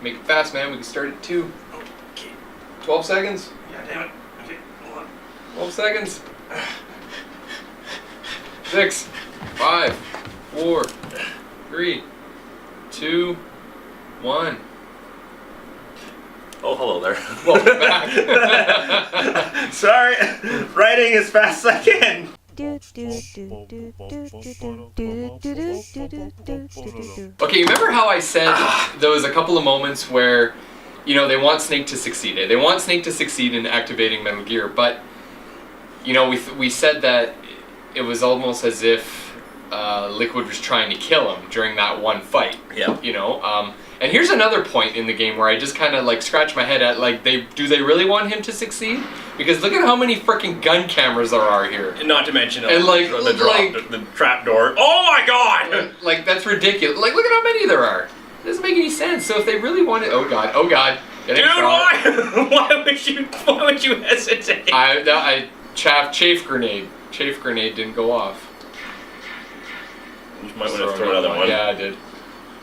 Make it fast, man. We can start at 2. Okay. 12 seconds. Yeah, damn it. Okay, hold on. 12 seconds. 6, 5, 4, 3, 2, 1. Oh, hello there. Welcome back. Sorry, writing as fast as I can. Okay, remember how I said there was a couple of moments where, you know, they want Snake to succeed. They want Snake to succeed in activating Metal Gear, but, you know, we said that it was almost as if Liquid was trying to kill him during that one fight. Yeah. You know, and here's another point in the game where I just kind of like scratch my head at, like, do they really want him to succeed? Because look at how many freaking gun cameras there are here. And not to mention and like the trap door. Oh my god! Like, that's ridiculous. Like, look at how many there are. It doesn't make any sense. So if they really wanted, oh god. Dude, why? Why would you hesitate? Chaff grenade. Chaff grenade didn't go off. You might want to throw another one. Yeah, I did.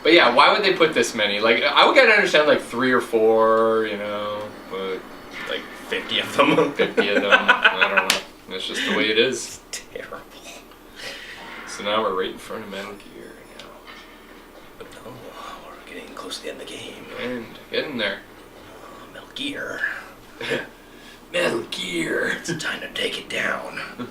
But yeah, why would they put this many? Like, I would get to understand like 3 or 4, you know, but like 50 of them. 50 of them. I don't know. That's just the way it is. It's terrible. So now we're right in front of Metal Gear now. But no, we're getting close to the end of the game. And getting there. Metal Gear. Metal Gear. It's time to take it down.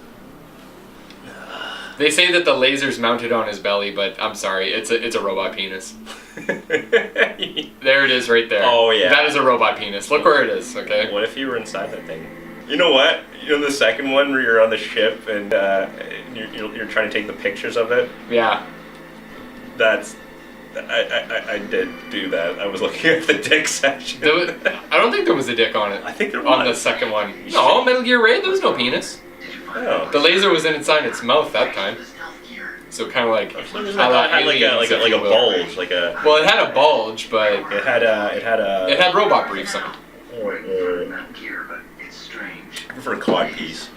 They say that the laser's mounted on his belly, but I'm sorry, it's a robot penis. There it is right there. Oh yeah. That is a robot penis. Look where it is, okay? What if you were inside that thing? You know what? You know the second one where you're on the ship and you're trying to take the pictures of it? Yeah. I did do that. I was looking at the dick section. I don't think there was a dick on it. I think there was. On the second one. No, Metal Gear Raid, there was no penis. Oh. The laser was inside its mouth that time. So kind of like... It had like a bulge, like a... Well, it had a bulge, but... It had robot briefs on it. I prefer cod piece.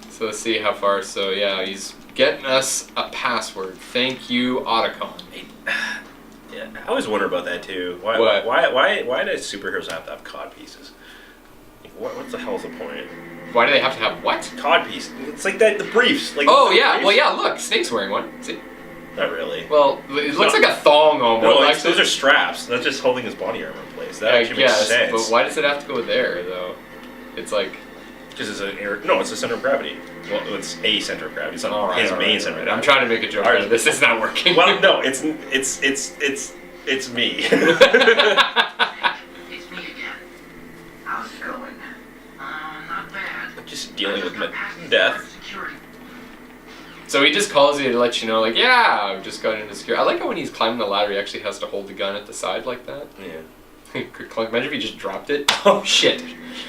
So let's see how far. So yeah, he's getting us a password. Thank you, Otacon. Yeah, I always wonder about that too. Why do superheroes have to have cod pieces? Like, what the hell's the point? Why do they have to have what? Cod piece. It's like the briefs. Like oh yeah, well yeah. Look, Snake's wearing one. See? Not really. Well, it looks like a thong almost. No, those are straps. That's just holding his body armor in place. That actually makes sense. But why does it have to go there though? It's like because it's it's a center of gravity. Well, it's a center of gravity. It's not his main center of gravity. I'm trying to make a joke. Right. This is not working. Well, no, it's me. It's me again. How's it going? Not bad. Just dealing with death. So he just calls you to let you know, like, yeah, I've just got into security. I like how when he's climbing the ladder, he actually has to hold the gun at the side like that. Yeah. Imagine if he just dropped it. Oh shit!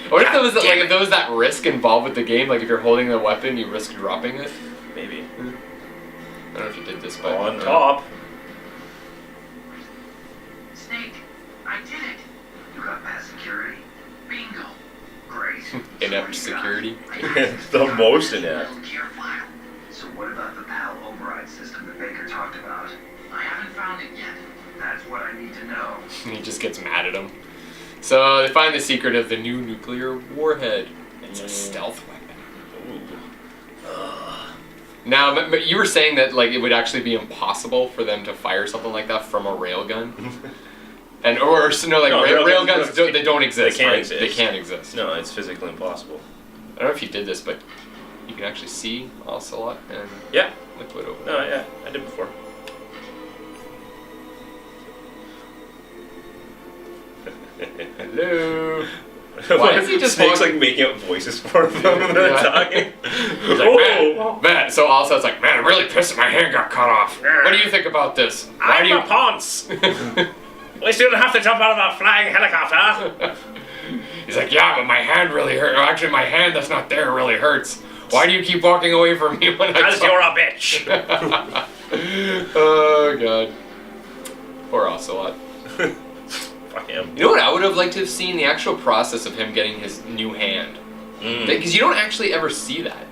What if there was if there was that risk involved with the game? Like if you're holding the weapon, you risk dropping it. Maybe. I don't know if you did this, but on top. Snake, I did it. You got past security. Bingo. Great. Inept security. The most inept. So what about the PAL override system that Baker talked about? I haven't found it yet. That's what I need to know. He just gets mad at him. So they find the secret of the new nuclear warhead. It's a stealth weapon. Now, you were saying that like it would actually be impossible for them to fire something like that from a railgun, railguns they don't exist. They can't right? exist. They can't exist. No, it's physically impossible. I don't know if you did this, but you can actually see Ocelot and Liquid over there. No, yeah, I did before. Hello. Why is he just Snake's like making up voices for them when they're talking? He's like, man. So also it's like, man, I'm really pissed that my hand got cut off. What do you think about this? Why I'm a ponce. At least you don't have to jump out of a flying helicopter. He's like, yeah, but my hand really hurt. Actually, my hand that's not there really hurts. Why do you keep walking away from me when I Because you're a bitch. Oh, God. Poor Ocelot. Fuck him. You know what I would have liked to have seen? The actual process of him getting his new hand. Because you don't actually ever see that.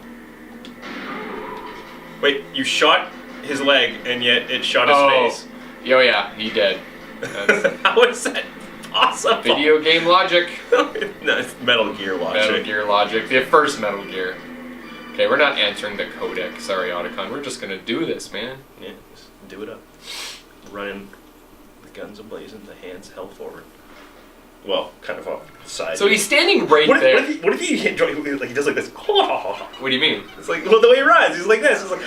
Wait, you shot his leg and yet it shot his face. Oh, yeah, he did. That's How is that possible? video game logic. No, it's Metal Gear logic. Metal Gear logic. The first Metal Gear. Okay, we're not answering the codec. Sorry, Otacon. We're just gonna do this, man. Yeah, just do it up. Running, the guns ablazing, the hands held forward. Well, kind of off the side. So he's standing right there. What if he hit like he does like this? What do you mean? It's like well, the way he runs, he's like this. It's like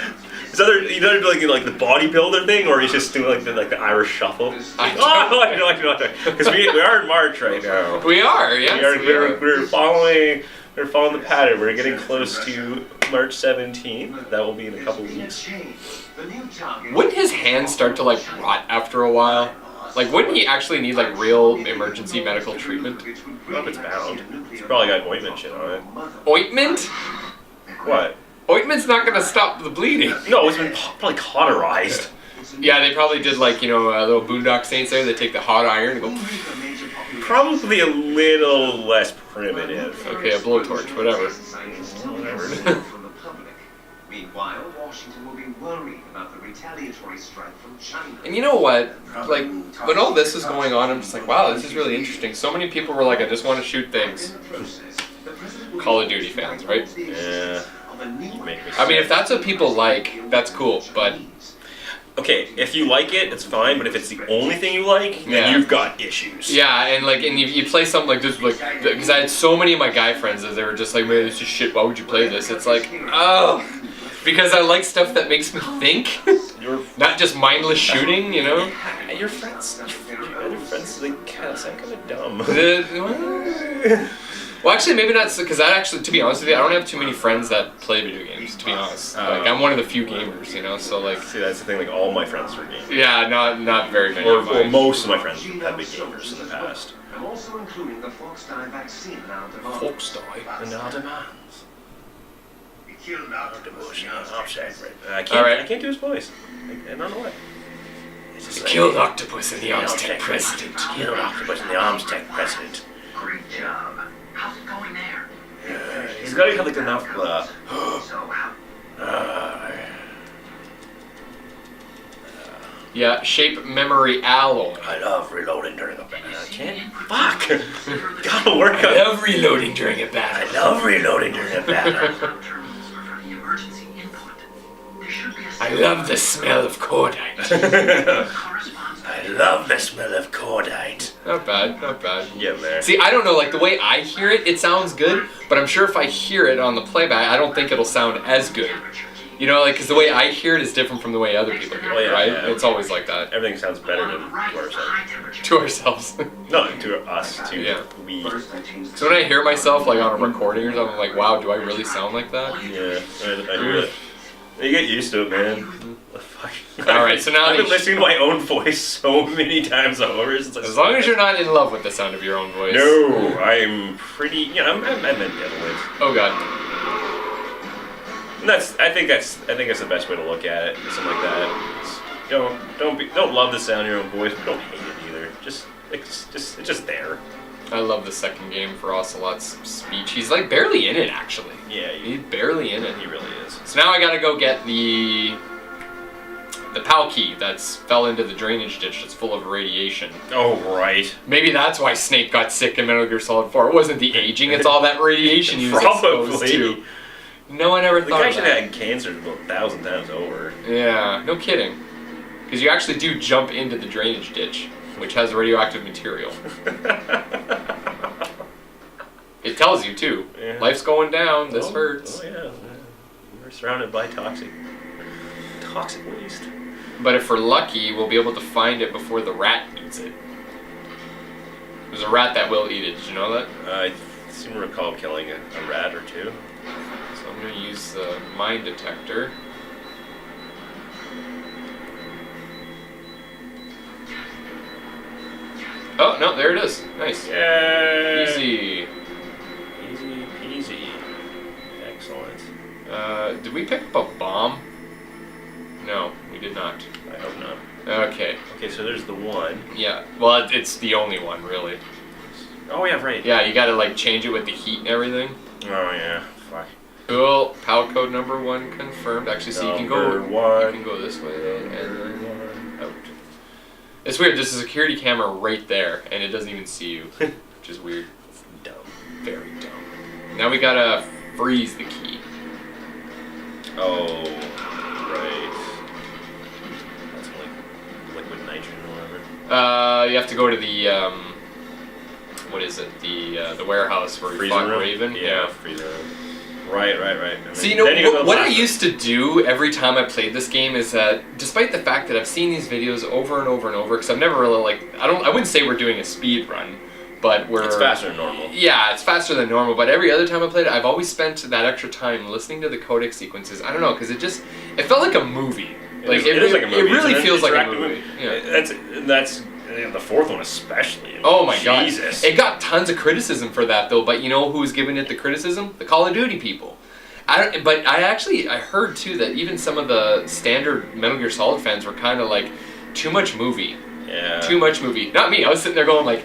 he's either doing like the bodybuilder thing, or he's just doing like the Irish shuffle. I know. Because we are in March right now. We are, yes. We're following the pattern. We're getting close to March 17th. That will be in a couple weeks. Wouldn't his hands start to like rot after a while? Like, wouldn't he actually need like real emergency medical treatment? Well, if it's bound, it's probably got ointment shit on it. Ointment? What? Ointment's not gonna stop the bleeding. No, it's been probably cauterized. Yeah, they probably did like, you know, a little Boondock Saints there. They take the hot iron and go. Probably a little less primitive. Okay, a blowtorch, whatever. Meanwhile, Washington will be worried about the retaliatory strike from China. And you know what? Like, when all this is going on, I'm just like, wow, this is really interesting. So many people were like, I just want to shoot things. Call of Duty fans, right? Yeah. I mean, if that's what people like, that's cool, but... Okay, if you like it, it's fine, but if it's the only thing you like, then you've got issues. Yeah, and like, and you play something like this, like, because I had so many of my guy friends that they were just like, man, this is shit, why would you play this? It's like, oh, because I like stuff that makes me think, not just mindless shooting, you know? Your friends, like, sound kind of dumb. Well, actually, maybe not, because I actually, to be honest with you, I don't have too many friends that play video games, to be honest. Like, I'm one of the few gamers, you know, so like... See, that's the thing, like, all my friends are gamers. Yeah, not very many or, of mine. or most of my friends have been gamers in the past. I'm also including the Fox-Dye vaccine in our demand. Fox-Dye? In our demands. He killed Octopus. I can't do his voice. I don't know why. Killed Octopus and the Arms Tech President. Killed Octopus and the Arms Tech President. Great job. How's it going there? He's got to have like enough. Yeah, shape memory alloy. I love reloading during a battle. I can't. Fuck. Gotta work on. I love reloading during a battle. I love reloading during a battle. I love the smell of cordite. I love the smell of cordite. Not bad, not bad. Getting there. See, I don't know, like the way I hear it, it sounds good, but I'm sure if I hear it on the playback, I don't think it'll sound as good. You know, like, because the way I hear it is different from the way other people hear it, right? Yeah. It's always like that. Everything sounds better to ourselves. To ourselves. No, to us, to we. So when I hear myself, like, on a recording or something, I'm like, wow, do I really sound like that? Yeah, I hear it. You get used to it, man. Fuck. Alright, so now I've been listening to my own voice so many times over. It's like, as long as you're not in love with the sound of your own voice. No, I'm pretty. Yeah, I'm ambivalent. Oh god. And I think that's the best way to look at it. Something like that. Don't love the sound of your own voice, but don't hate it either. It's just there. I love the second game for Ocelot's speech. He's like barely in it, actually. Yeah, he's barely in it. He really is. So now I gotta go get the PAL key that's fell into the drainage ditch that's full of radiation. Oh, right. Maybe that's why Snake got sick in Metal Gear Solid 4. It wasn't the aging, it's all that radiation he was exposed to. No one ever thought of that. The guy should have had cancer about 1,000 times over. Yeah, no kidding. Because you actually do jump into the drainage ditch, which has radioactive material. It tells you too. Yeah. Life's going down. This hurts. Oh yeah. We're surrounded by toxic waste. But if we're lucky, we'll be able to find it before the rat eats it. There's a rat that will eat it. Did you know that? I seem to recall killing a rat or two. So I'm going to use the mine detector. Oh, no, there it is. Nice. Yay! Easy. Easy peasy. Excellent. Did we pick up a bomb? No, we did not. I hope not. Okay. Okay, so there's the one. Yeah, well, it's the only one, really. Oh, yeah, right. Yeah, you gotta, like, change it with the heat and everything. Oh, yeah. Fuck. Cool. PAL code number 1 confirmed. Actually, so you can go one. You can go this way, and then out. It's weird. There's a security camera right there, and it doesn't even see you, which is weird. It's dumb. Very dumb. Now we gotta freeze the key. Oh, right. That's like liquid nitrogen or whatever. You have to go to the what is it? The warehouse where we fought Raven. Yeah, freezer. Right. See, you know, what I used to do every time I played this game is that, despite the fact that I've seen these videos over and over and over, because I've never really I wouldn't say we're doing a speed run, but it's faster than normal. Yeah, it's faster than normal. But every other time I played it, I've always spent that extra time listening to the codec sequences. I don't know, because it felt like a movie. Like it is like a movie. It really feels like a movie. Yeah. That's the fourth one especially. Oh my god. Jesus. It got tons of criticism for that though, but you know who's giving it the criticism? The Call of Duty people. But I heard too that even some of the standard Metal Gear Solid fans were kind of like, too much movie. Yeah. Too much movie. Not me. I was sitting there going like,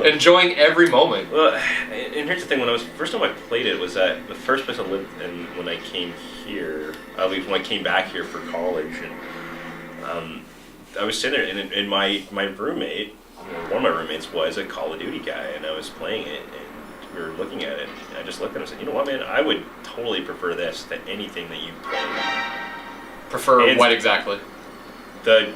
enjoying every moment. Well, and here's the thing: first time I played it was at the first place I lived in when I came here. At least when I came back here for college, and I was sitting there, and in my roommate, one of my roommates was a Call of Duty guy, and I was playing it, and we were looking at it. And I just looked at him and said, "You know what, man? I would totally prefer this to anything that you play." Prefer what exactly? The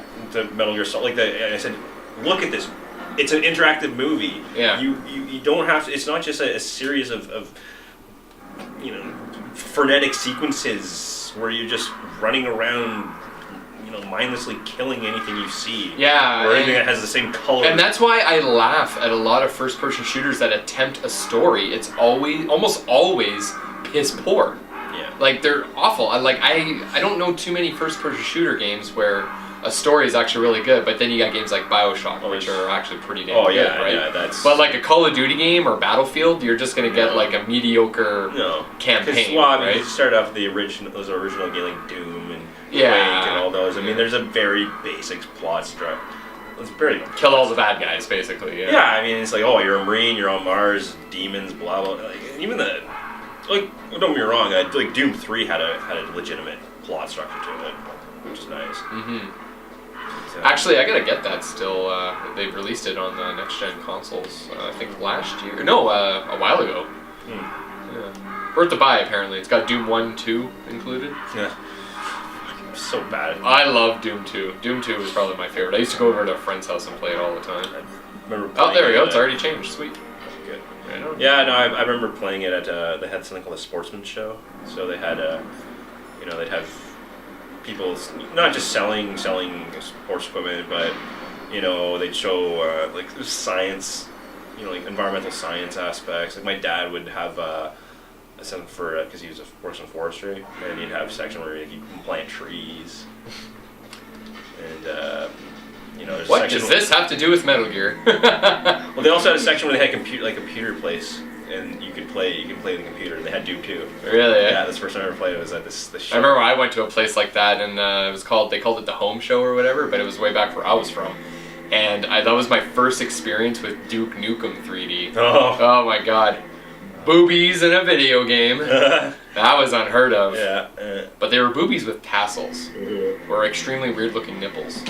Metal Gear Solid, and I said, "Look at this. It's an interactive movie. Yeah. You don't have to. It's not just a series of frenetic sequences where you're just running around, mindlessly killing anything you see. Yeah. Or anything that has the same color. And that's why I laugh at a lot of first-person shooters that attempt a story. It's almost always piss poor. Yeah. Like, they're awful. I don't know too many first-person shooter games where a story is actually really good, but then you got games like BioShock, which are actually pretty damn good, right? Yeah, that's... But like a Call of Duty game or Battlefield, you're just gonna get like a mediocre campaign, right? You start off with those original games like Doom and Quake Yeah. and all those. I mean, there's a very basic plot structure. It's very kill all the bad guys, basically. Yeah. Yeah, I mean, it's like, oh, you're a Marine, you're on Mars, demons, blah blah. Like, even don't get me wrong, like Doom 3 had a legitimate plot structure to it, which is nice. Mm-hmm. Actually, I gotta get that still. They've released it on the next-gen consoles, I think last year. No, a while ago. Yeah. Worth to buy, apparently. It's got Doom 1, 2 included. Yeah. So bad. I love Doom 2. Doom 2 was probably my favorite. I used to go over to a friend's house and play it all the time. I remember oh, there we go. It's already changed. Sweet. Good. Right on. Yeah, no, I remember playing it at, they had something called a sportsman show. So they had, they'd have people not just selling sports equipment, but they'd show like science, like environmental science aspects. Like my dad would have something for because he works in forestry, and he'd have a section where you can plant trees. And there's a what section does this have to do with Metal Gear? Well, they also had a section where they had computer place. And you could play the computer. They had Doom 2. Really? Yeah, that's the first time I ever played it was at this show. I remember I went to a place like that, and they called it the Home Show or whatever, but it was way back where I was from. And that was my first experience with Duke Nukem 3D. Oh my god. Boobies in a video game. That was unheard of. Yeah. But they were boobies with tassels. Or extremely weird looking nipples.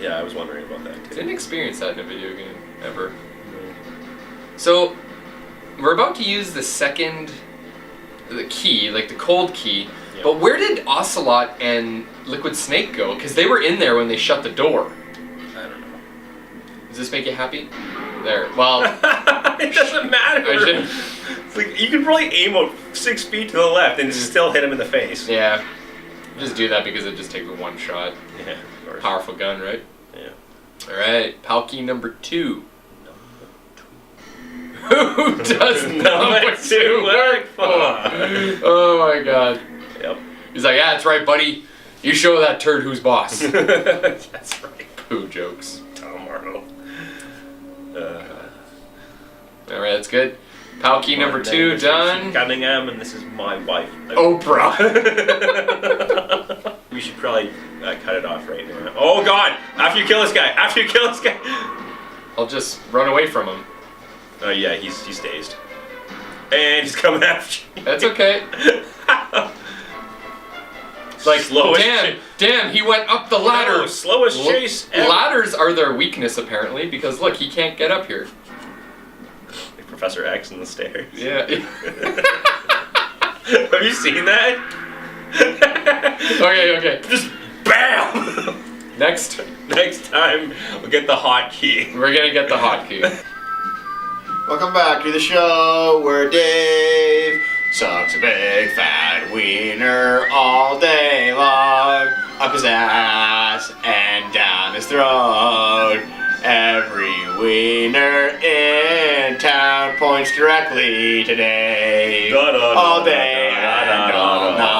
Yeah, I was wondering about that too. Didn't experience that in a video game, ever. So, we're about to use the key, like the cold key, but where did Ocelot and Liquid Snake go? Because they were in there when they shut the door. I don't know. Does this make you happy? There. Well... it doesn't matter. It's like, you can probably aim out 6 feet to the left and still hit him in the face. Yeah. Just do that because it just takes one shot. Yeah, of course. Powerful gun, right? Yeah. Alright, PAL key number 2. Who does number 2 work for? Oh my god. Yep. He's like, yeah, that's right, buddy. You show that turd who's boss. That's right. Poo jokes. Tom Arnold. Alright, that's good. PAL key number 2 done. Cunningham, and this is my wife. Oprah. We should probably cut it off right now. Oh god! After you kill this guy! I'll just run away from him. Oh yeah, he's dazed. And he's coming after you. That's okay. Like, Slowest damn, he went up the ladder. No, slowest chase ever. Ladders are their weakness, apparently, because look, he can't get up here. Like Professor X in the stairs. Yeah. Have you seen that? Okay. Just BAM! Next time, we'll get the hotkey. we're gonna get the hotkey. Welcome back to the show where Dave sucks a big fat wiener all day long, up his ass and down his throat. Every wiener in town points directly to Dave all day and all night.